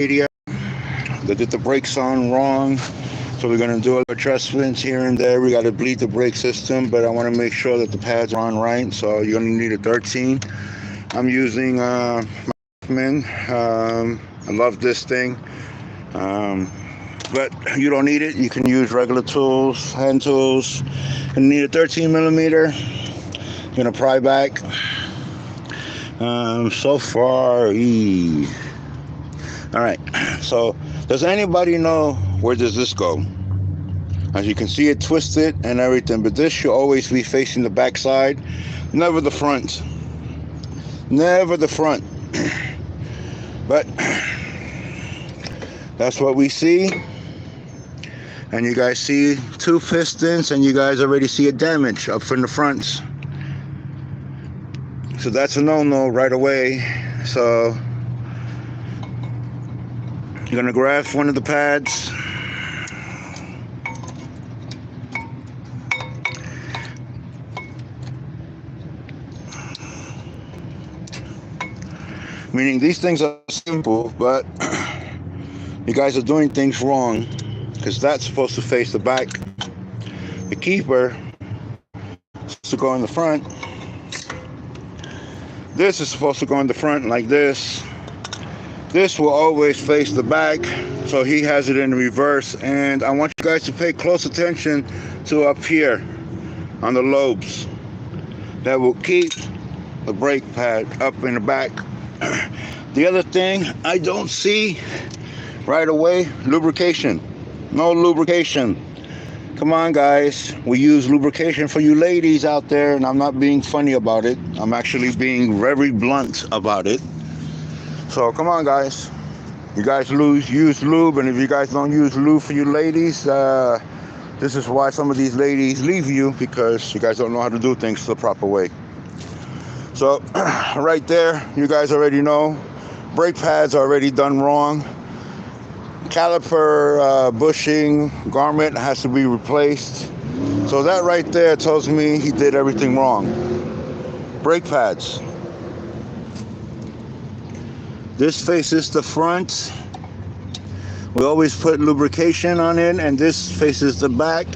Acadia. They did the brakes on wrong. So we're going to do adjustments here and there. We got to bleed the brake system, but I want to make sure that the pads are on right. So you're going to need a 13. I'm using Hoffman. I love this thing. But you don't need it. You can use regular tools, hand tools. You need a 13 millimeter. You're going to pry back. So far, all right. So does anybody know where does this go? As you can see, it twisted and everything, but this should always be facing the back side, never the front. Never the front. But that's what we see. And you guys see two pistons, and you guys already see a damage up from the front. So that's a no-no right away. So you're gonna grab one of the pads. Meaning these things are simple, but you guys are doing things wrong, because that's supposed to face the back. The keeper is supposed to go in the front. This is supposed to go in the front like this. This will always face the back, so he has it in reverse. And I want you guys to pay close attention to up here on the lobes. That will keep the brake pad up in the back. The other thing I don't see right away, lubrication. No lubrication. Come on, guys. We use lubrication for you ladies out there, and I'm not being funny about it. I'm actually being very blunt about it. So come on, guys. You guys use lube, and if you guys don't use lube for you ladies, this is why some of these ladies leave you, because you guys don't know how to do things the proper way. So right there, you guys already know. Brake pads are already done wrong. Caliper bushing garment has to be replaced. So that right there tells me he did everything wrong. Brake pads. This faces the front. We always put lubrication on it, and this faces the back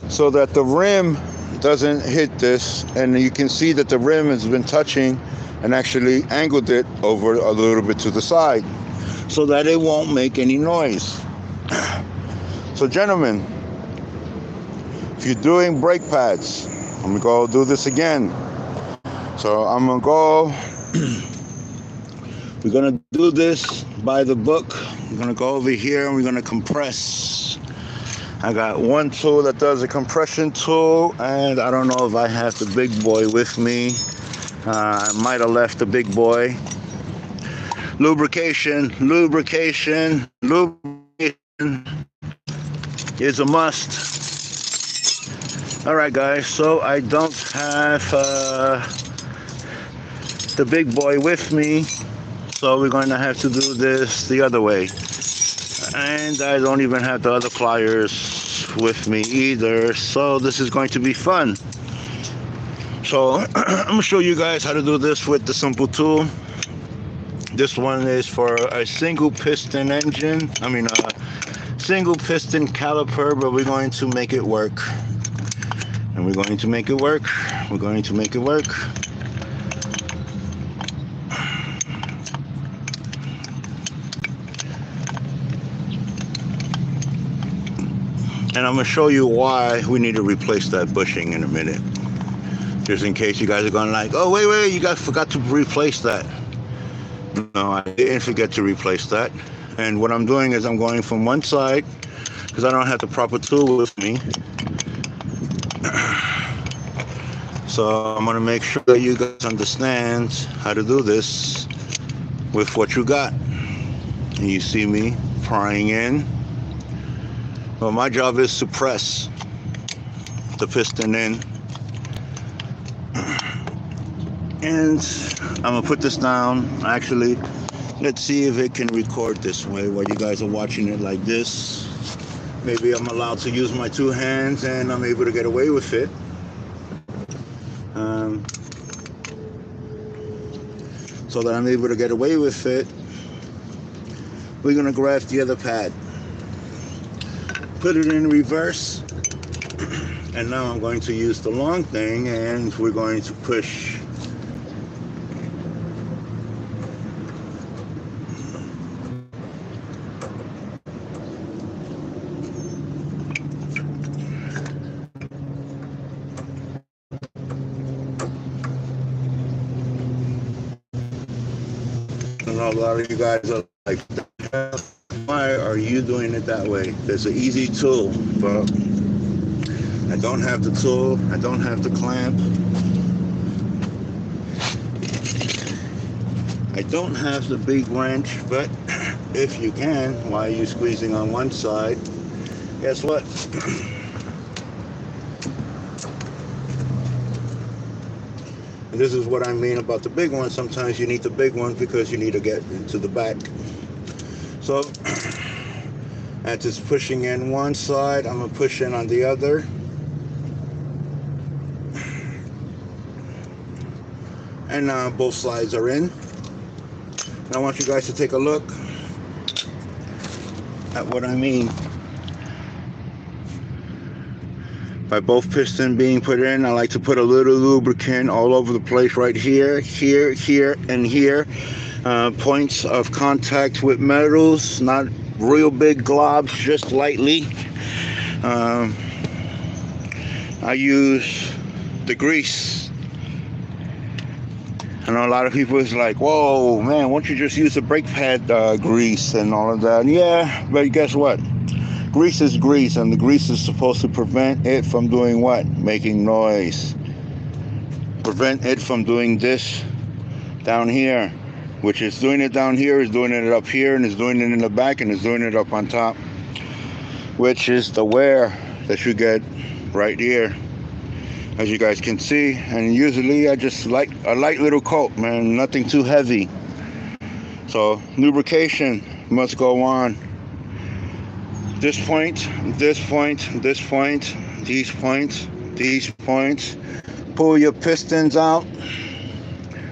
so that the rim doesn't hit this. And you can see that the rim has been touching and actually angled it over a little bit to the side so that it won't make any noise. So gentlemen, if you're doing brake pads, I'm gonna go do this again. So I'm gonna go, we're gonna do this by the book. We're gonna go over here and we're gonna compress. I got one tool that does a compression tool, and I don't know if I have the big boy with me. I might have left the big boy. Lubrication is a must. All right, guys, so I don't have the big boy with me, so we're going to have to do this the other way. And I don't even have the other pliers with me either, so this is going to be fun. So I'm going to show you guys how to do this with the simple tool. This one is for a single piston engine. Single piston caliper, but we're going to make it work. And we're going to make it work. We're going to make it work. And I'm going to show you why we need to replace that bushing in a minute. Just in case you guys are going like, oh, wait, you guys forgot to replace that. No, I didn't forget to replace that. And what I'm doing is I'm going from one side, because I don't have the proper tool with me. So I'm going to make sure that you guys understand how to do this with what you got. And you see me prying in. Well, my job is to press the piston in. And I'm going to put this down. Actually, let's see if it can record this way while you guys are watching it like this. Maybe I'm allowed to use my two hands and I'm able to get away with it. So that I'm able to get away with it, we're going to grab the other pad, put it in reverse, and now I'm going to use the long thing, and we're going to push. I know a lot of you guys are like, why are you doing it that way? There's an easy tool, but I don't have the tool, I don't have the clamp, I don't have the big wrench. But if you can, why are you squeezing on one side? Guess what? And this is what I mean about the big one. Sometimes you need the big one because you need to get into the back. So as it's pushing in one side, I'm going to push in on the other. And now both sides are in. And I want you guys to take a look at what I mean by both pistons being put in. I like to put a little lubricant all over the place, right here, here, here, and here. Points of contact with metals, not real big globs, just lightly. I use the grease. I know a lot of people is like, whoa, man, why don't you just use the brake pad grease and all of that? Yeah, but guess what? Grease is grease, and the grease is supposed to prevent it from doing what? Making noise. Prevent it from doing this down here, which is doing it down here, is doing it up here, and is doing it in the back, and is doing it up on top, which is the wear that you get right here, as you guys can see. And usually I just like a light little coat, man, nothing too heavy. So lubrication must go on. This point, this point, this point, these points, these points. Pull your pistons out,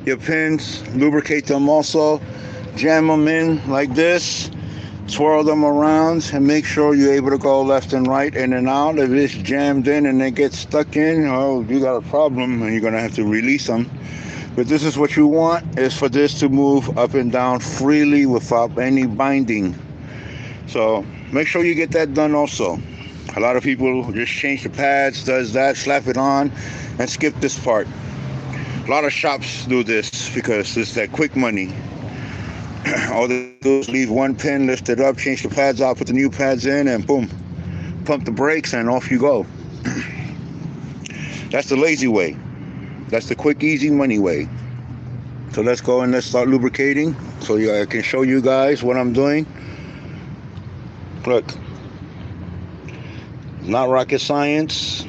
your pins, lubricate them also. Jam them in like this, swirl them around, and make sure you're able to go left and right, in and out. If it's jammed in and it gets stuck in, oh, you got a problem, and you're going to have to release them. But this is what you want, is for this to move up and down freely without any binding. So make sure you get that done also. A lot of people just change the pads, does that, slap it on, and skip this part. A lot of shops do this because it's that quick money. All they do is leave one pin, lift it up, change the pads out, put the new pads in, and boom, pump the brakes, and off you go. That's the lazy way. That's the quick, easy money way. So let's go and let's start lubricating so I can show you guys what I'm doing. Look, not rocket science.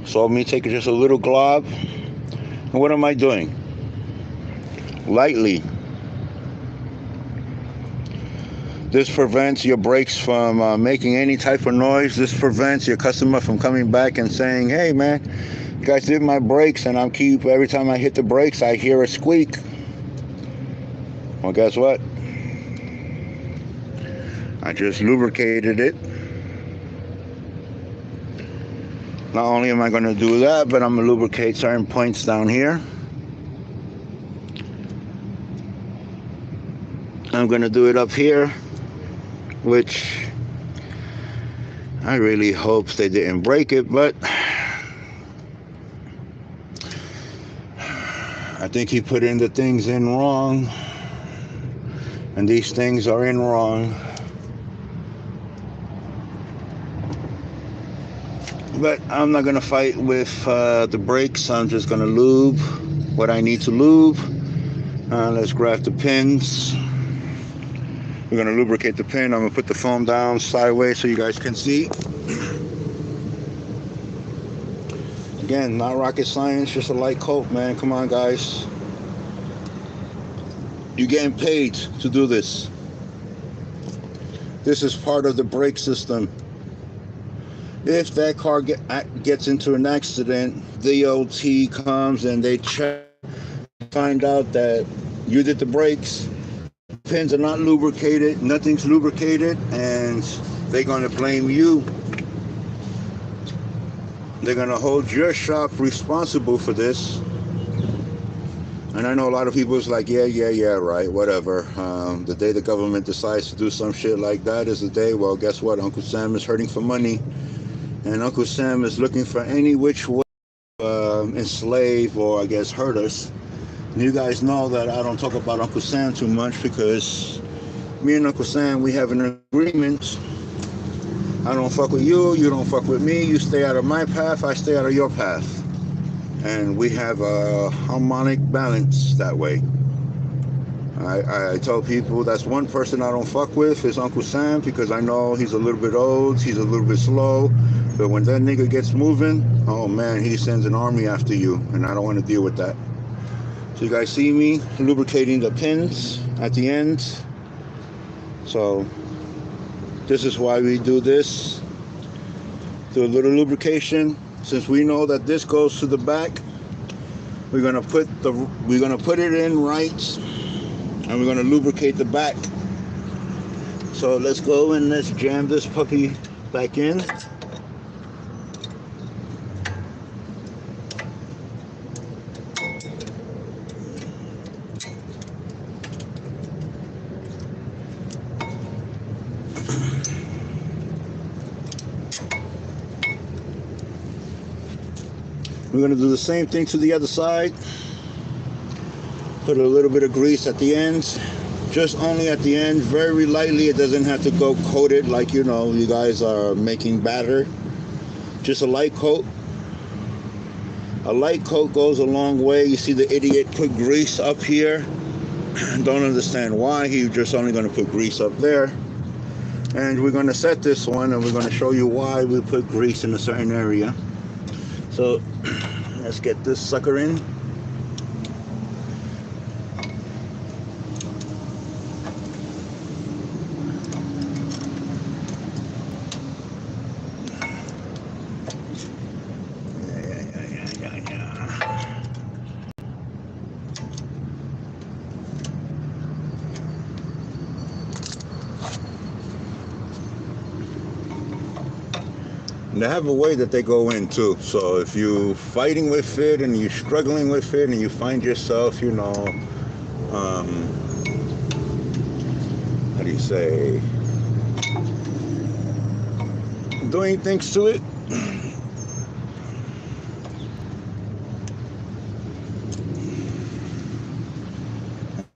So me taking just a little glob, and what am I doing? Lightly. This prevents your brakes from making any type of noise. This prevents your customer from coming back and saying, hey man, you guys did my brakes, and every time I hit the brakes I hear a squeak. Well, guess what? I just lubricated it. Not only am I going to do that, but I'm going to lubricate certain points down here. I'm going to do it up here, which I really hope they didn't break it, but I think he put in the things in wrong, and these things are in wrong. But I'm not going to fight with the brakes. I'm just going to lube what I need to lube. Let's grab the pins. We're going to lubricate the pin. I'm going to put the foam down sideways so you guys can see. Again, not rocket science, just a light coat, man. Come on, guys. You're getting paid to do this. This is part of the brake system. If that car gets into an accident, DOT comes and they check, find out that you did the brakes, pins are not lubricated, nothing's lubricated, and they're gonna blame you. They're gonna hold your shop responsible for this. And I know a lot of people is like, yeah, right, whatever. The day the government decides to do some shit like that is the day, well, guess what? Uncle Sam is hurting for money. And Uncle Sam is looking for any which way enslave or, I guess, hurt us. And you guys know that I don't talk about Uncle Sam too much because me and Uncle Sam, we have an agreement. I don't fuck with you, you don't fuck with me. You stay out of my path, I stay out of your path. And we have a harmonic balance that way. I tell people that's one person I don't fuck with is Uncle Sam because I know he's a little bit old, he's a little bit slow, but when that nigga gets moving, oh man, he sends an army after you, and I don't want to deal with that. So you guys see me lubricating the pins at the end. So this is why we do this. Do a little lubrication. Since we know that this goes to the back, we're gonna put it in right, and we're gonna lubricate the back. So let's go and let's jam this puppy back in. We're going to do the same thing to the other side. Put a little bit of grease at the ends. Just only at the end, very lightly. It doesn't have to go coated like, you know, you guys are making batter. Just a light coat. A light coat goes a long way. You see the idiot put grease up here. Don't understand why. He's just only going to put grease up there. And we're going to set this one, and we're going to show you why we put grease in a certain area. So let's get this sucker in. And they have a way that they go in too. So if you're fighting with it and you're struggling with it and you find yourself, you know, how do you say, doing things to it.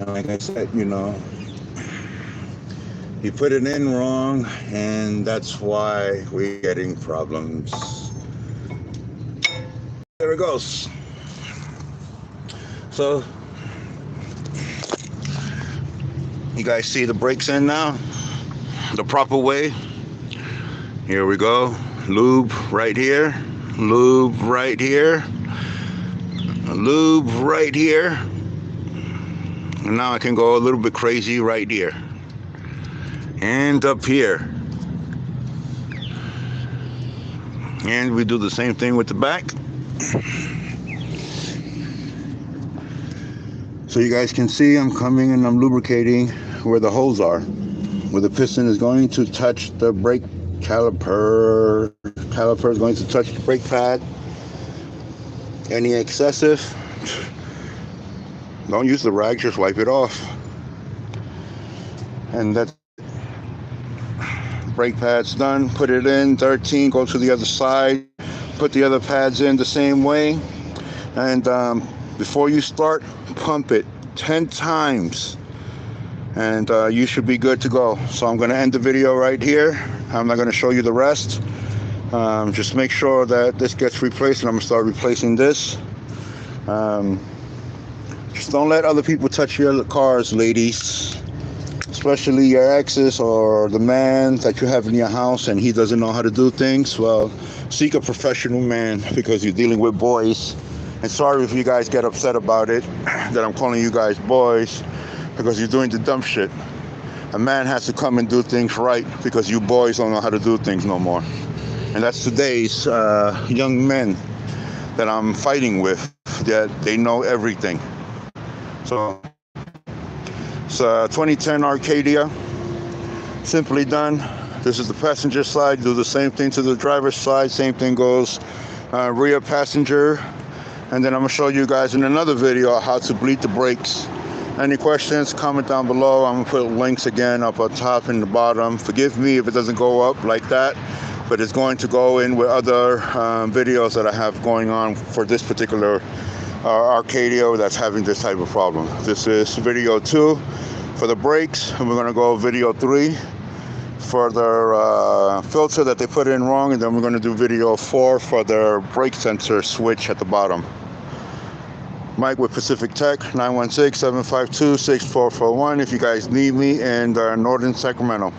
And like I said, you know, you put it in wrong, and that's why we're getting problems. There it goes. So, you guys see the brakes in now? The proper way. Here we go. Lube right here. Lube right here. Lube right here. And now I can go a little bit crazy right here. And up here. And we do the same thing with the back. So you guys can see I'm coming and I'm lubricating where the holes are. Where the piston is going to touch the brake caliper. Caliper is going to touch the brake pad. Any excessive, don't use the rag, just wipe it off. And that's brake pads done. Put it in 13, go to the other side, put the other pads in the same way, and before you start, pump it 10 times, and you should be good to go. So I'm going to end the video right here. I'm not going to show you the rest. Just make sure that this gets replaced, and I'm going to start replacing this. Just don't let other people touch your cars, ladies. Especially your exes or the man that you have in your house and he doesn't know how to do things. Well, seek a professional man because you're dealing with boys. And sorry if you guys get upset about it, that I'm calling you guys boys, because you're doing the dumb shit. A man has to come and do things right because you boys don't know how to do things no more. And that's today's young men that I'm fighting with, that they know everything. So It's a 2010 Acadia, simply done. This is the passenger side. Do the same thing to the driver's side. Same thing goes rear passenger. And then I'm going to show you guys in another video how to bleed the brakes. Any questions, comment down below. I'm going to put links again up on top and the bottom. Forgive me if it doesn't go up like that, but it's going to go in with other videos that I have going on for this particular Acadia that's having this type of problem. This is video 2 for the brakes, and we're going to go video 3 for their filter that they put in wrong, and then we're going to do video 4 for their brake sensor switch at the bottom. Mike with Pacific Tech, 916-752-6441 if you guys need me in Northern Sacramento.